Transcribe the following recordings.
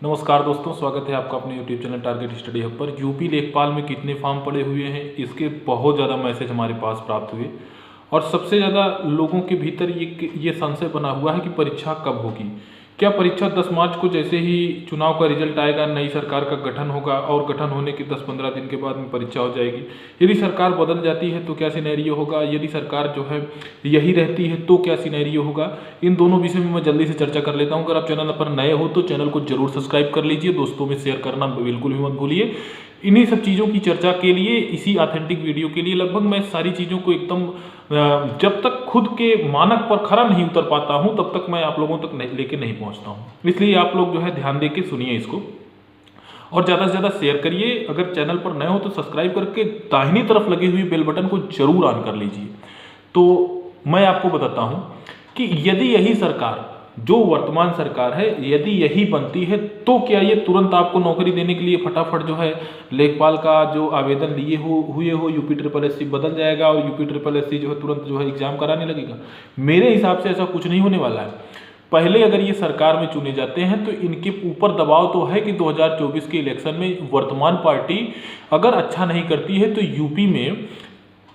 नमस्कार दोस्तों, स्वागत है आपका अपने YouTube channel target study hub पर। यूपी लेखपाल में कितने फॉर्म पड़े हुए हैं, इसके बहुत ज़्यादा मैसेज हमारे पास प्राप्त हुए और सबसे ज़्यादा लोगों के भीतर ये संशय बना हुआ है कि परीक्षा कब होगी। क्या परीक्षा 10 मार्च को जैसे ही चुनाव का रिजल्ट आएगा, नई सरकार का गठन होगा और गठन होने के 10-15 दिन के बाद में परीक्षा हो जाएगी? यदि सरकार बदल जाती है तो क्या सिनेरियो होगा? यदि सरकार जो है यही रहती है तो क्या सिनेरियो होगा? इन दोनों विषय में मैं जल्दी से चर्चा कर लेता हूं। अगर आप चैनल पर नए हो तो चैनल को जरूर सब्सक्राइब कर लीजिए, दोस्तों में शेयर करना बिल्कुल भी मत भूलिए। इन्हीं सब चीज़ों की चर्चा के लिए, इसी ऑथेंटिक वीडियो के लिए लगभग मैं सारी चीज़ों को एकदम जब तक खुद के मानक पर खरा नहीं उतर पाता हूं तब तक मैं आप लोगों तक लेके नहीं पहुंचता हूं। इसलिए आप लोग जो है ध्यान दे के सुनिए इसको और ज़्यादा से ज़्यादा शेयर करिए। अगर चैनल पर नए हो तो सब्सक्राइब करके दाहिनी तरफ लगी हुई बेल बटन को जरूर ऑन कर लीजिए। तो मैं आपको बताता हूं कि यदि यही सरकार, जो वर्तमान सरकार है, यदि यही बनती है तो क्या ये तुरंत आपको नौकरी देने के लिए फटाफट जो है लेखपाल का जो आवेदन हुए हो यूपी बदल जाएगा और यूपी जो है तुरंत जो है एग्जाम कराने लगेगा? मेरे हिसाब से ऐसा कुछ नहीं होने वाला है। पहले अगर ये सरकार में चुने जाते हैं तो इनके ऊपर दबाव तो है कि 2024 के इलेक्शन में वर्तमान पार्टी अगर अच्छा नहीं करती है तो यूपी में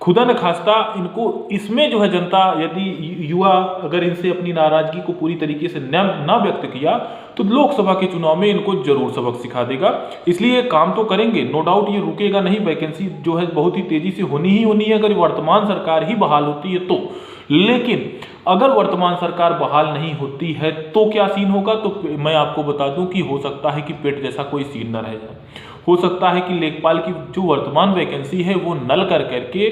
खुदा न खास्ता इनको इसमें जो है जनता, यदि युवा अगर इनसे अपनी नाराजगी को पूरी तरीके से ना व्यक्त किया तो लोकसभा के चुनाव में इनको जरूर सबक सिखा देगा। इसलिए काम तो करेंगे, नो डाउट ये रुकेगा नहीं। वैकेंसी जो है बहुत ही तेजी से होनी ही होनी है अगर वर्तमान सरकार ही बहाल होती है तो। लेकिन अगर वर्तमान सरकार बहाल नहीं होती है तो क्या सीन होगा? तो मैं आपको बता दूं कि हो सकता है कि पेट जैसा कोई सीन न रह जाए। हो सकता है कि लेखपाल की जो वर्तमान वैकेंसी है वो नल करके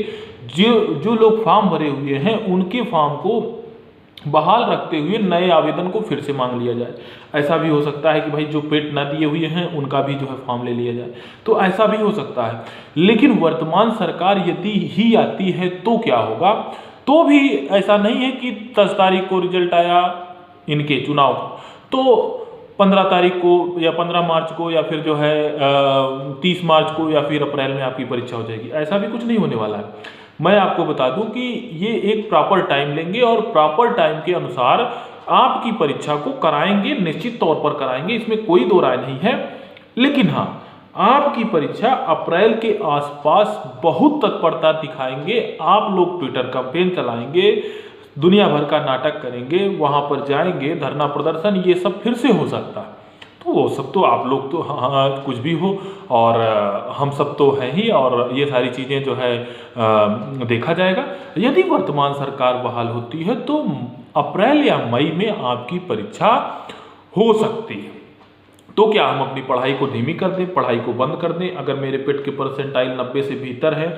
जो लोग फॉर्म भरे हुए हैं उनके फॉर्म को बहाल रखते हुए नए आवेदन को फिर से मांग लिया जाए। ऐसा भी हो सकता है कि भाई जो पेट ना दिए हुए हैं उनका भी जो है फॉर्म ले लिया जाए, तो ऐसा भी हो सकता है। लेकिन वर्तमान सरकार यदि ही आती है तो क्या होगा? तो भी ऐसा नहीं है कि 10 तारीख को रिजल्ट आया इनके चुनाव तो 15 तारीख को या 15 मार्च को या फिर जो है 30 मार्च को या फिर अप्रैल में आपकी परीक्षा हो जाएगी। ऐसा भी कुछ नहीं होने वाला है। मैं आपको बता दूं कि ये एक प्रॉपर टाइम लेंगे और प्रॉपर टाइम के अनुसार आपकी परीक्षा को कराएंगे, निश्चित तौर पर कराएंगे, इसमें कोई दो राय नहीं है। लेकिन हाँ, आपकी परीक्षा अप्रैल के आसपास बहुत तत्परता दिखाएंगे। आप लोग ट्विटर कैंपेन चलाएंगे, दुनिया भर का नाटक करेंगे, वहां पर जाएंगे, धरना प्रदर्शन, ये सब फिर से हो सकता है। तो वो सब तो आप लोग तो हाँ कुछ भी हो और हम सब तो हैं ही, और ये सारी चीज़ें जो है देखा जाएगा। यदि वर्तमान सरकार बहाल होती है तो अप्रैल या मई में आपकी परीक्षा हो सकती है। तो क्या हम अपनी पढ़ाई को धीमी कर दें, पढ़ाई को बंद कर दें? अगर मेरे पेट के परसेंटाइल 90 से भीतर है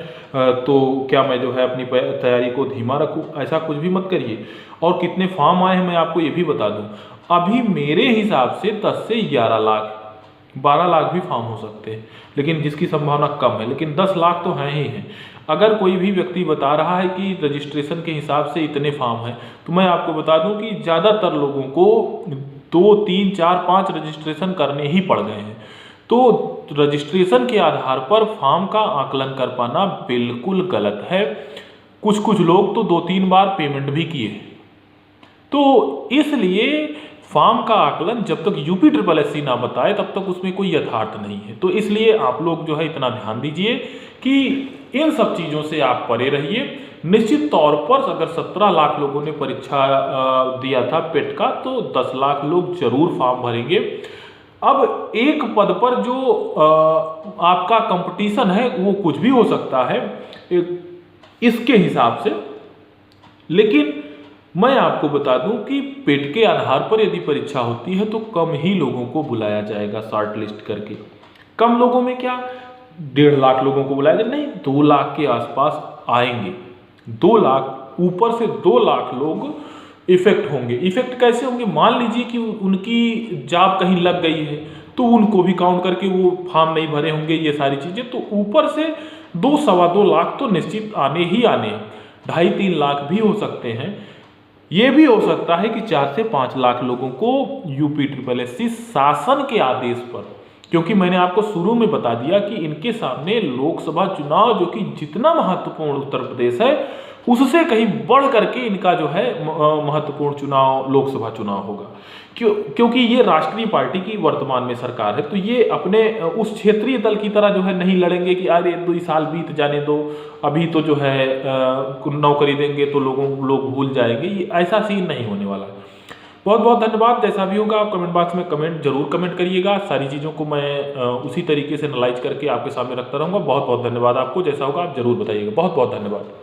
तो क्या मैं जो है अपनी तैयारी को धीमा रखूं? ऐसा कुछ भी मत करिए। और कितने फॉर्म आए हैं मैं आपको ये भी बता दूं। अभी मेरे हिसाब से 10 से 11 लाख, 12 लाख भी फॉर्म हो सकते हैं, लेकिन जिसकी संभावना कम है, लेकिन 10 लाख तो हैं ही हैं। अगर कोई भी व्यक्ति बता रहा है कि रजिस्ट्रेशन के हिसाब से इतने फॉर्म हैं, तो मैं आपको बता दूं कि ज़्यादातर लोगों को 2, 3, 4, 5 रजिस्ट्रेशन करने ही पड़ गए हैं। तो रजिस्ट्रेशन के आधार पर फॉर्म का आकलन कर पाना बिल्कुल गलत है। कुछ लोग तो 2-3 बार पेमेंट भी किए। तो इसलिए फॉर्म का आकलन जब तक यूपी ना बताए तब तक उसमें कोई यथार्थ नहीं है। तो इसलिए आप लोग जो है इतना ध्यान दीजिए कि इन सब चीज़ों से आप परे रहिए। निश्चित तौर पर अगर 17 लाख लोगों ने परीक्षा दिया था पेट का, तो 10 लाख लोग जरूर फॉर्म भरेंगे। अब एक पद पर जो आपका कंपटीशन है वो कुछ भी हो सकता है इसके हिसाब से। लेकिन मैं आपको बता दूं कि पेट के आधार पर यदि परीक्षा होती है तो कम ही लोगों को बुलाया जाएगा शॉर्ट लिस्ट करके। कम लोगों में क्या 1.5 लाख लोगों को बुलाया जाए? नहीं, 2 लाख के आसपास आएंगे। 2 लाख, ऊपर से 2 लाख लोग इफेक्ट होंगे। इफेक्ट कैसे होंगे? मान लीजिए कि उनकी जॉब कहीं लग गई है तो उनको भी काउंट करके वो फॉर्म नहीं भरे होंगे, ये सारी चीज़ें। तो ऊपर से 2-2.25 लाख तो निश्चित आने ही आने हैं। 2.5-3 लाख भी हो सकते हैं। ये भी हो सकता है कि 4 से 5 लाख लोगों को यूपी शासन के आदेश पर, क्योंकि मैंने आपको शुरू में बता दिया कि इनके सामने लोकसभा चुनाव, जो कि जितना महत्वपूर्ण उत्तर प्रदेश है, उससे कहीं बढ़ करके इनका जो है महत्वपूर्ण चुनाव लोकसभा चुनाव होगा। क्योंकि ये राष्ट्रीय पार्टी की वर्तमान में सरकार है, तो ये अपने उस क्षेत्रीय दल की तरह जो है नहीं लड़ेंगे कि अरे 2 साल बीत जाने दो, अभी तो जो है नौकरी देंगे तो लोग भूल जाएंगे। ये ऐसा सीन नहीं होने वाला है। बहुत बहुत धन्यवाद। जैसा भी होगा आप कमेंट बॉक्स में जरूर कमेंट करिएगा। सारी चीज़ों को मैं उसी तरीके से एनालाइज करके आपके सामने रखता रहूँगा। बहुत बहुत धन्यवाद आपको। जैसा होगा आप जरूर बताइएगा। बहुत बहुत धन्यवाद।